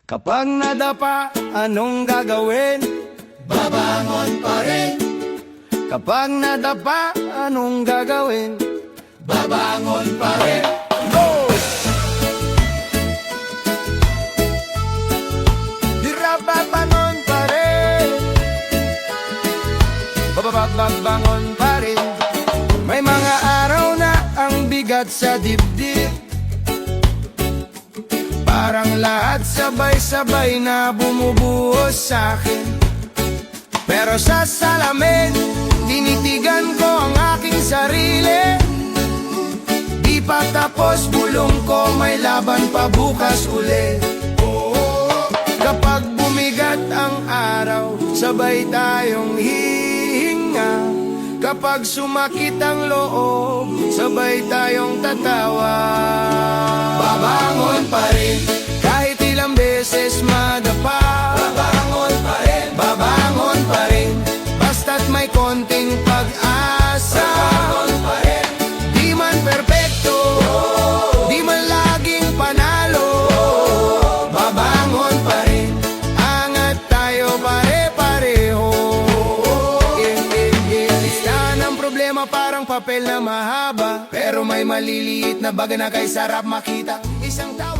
Kapag nadapa, anong gagawin? Babangon pa rin, Kapag nadapa, anong gagawin? babangon pa rin. Go! Dirababangon pa rin, babangon pa rin. May mga araw na ang bigat sa dibdib, parang lahat sabay-sabay na bumubuhos sa'kin. Pero sa salamin, tinitigan ko ang aking sarili. Di pa tapos, bulong ko, may laban pa bukas uli. Kapag bumigat ang araw, sabay tayong hihinga. Kapag sumakit ang loob, sabay tayong tatawa. Babangon pa rin, Kahit ilang beses madapa, babangon pa rin, babangon pa rin. Basta't may konting pag-asa. babangon pa rin. Di man perpekto, di man laging panalo, babangon pa rin. Angat tayo pare-pareho. Listahan ng problema parang papel na mahaba, pero may maliliit na bagay na kay sarap makita. Isang tao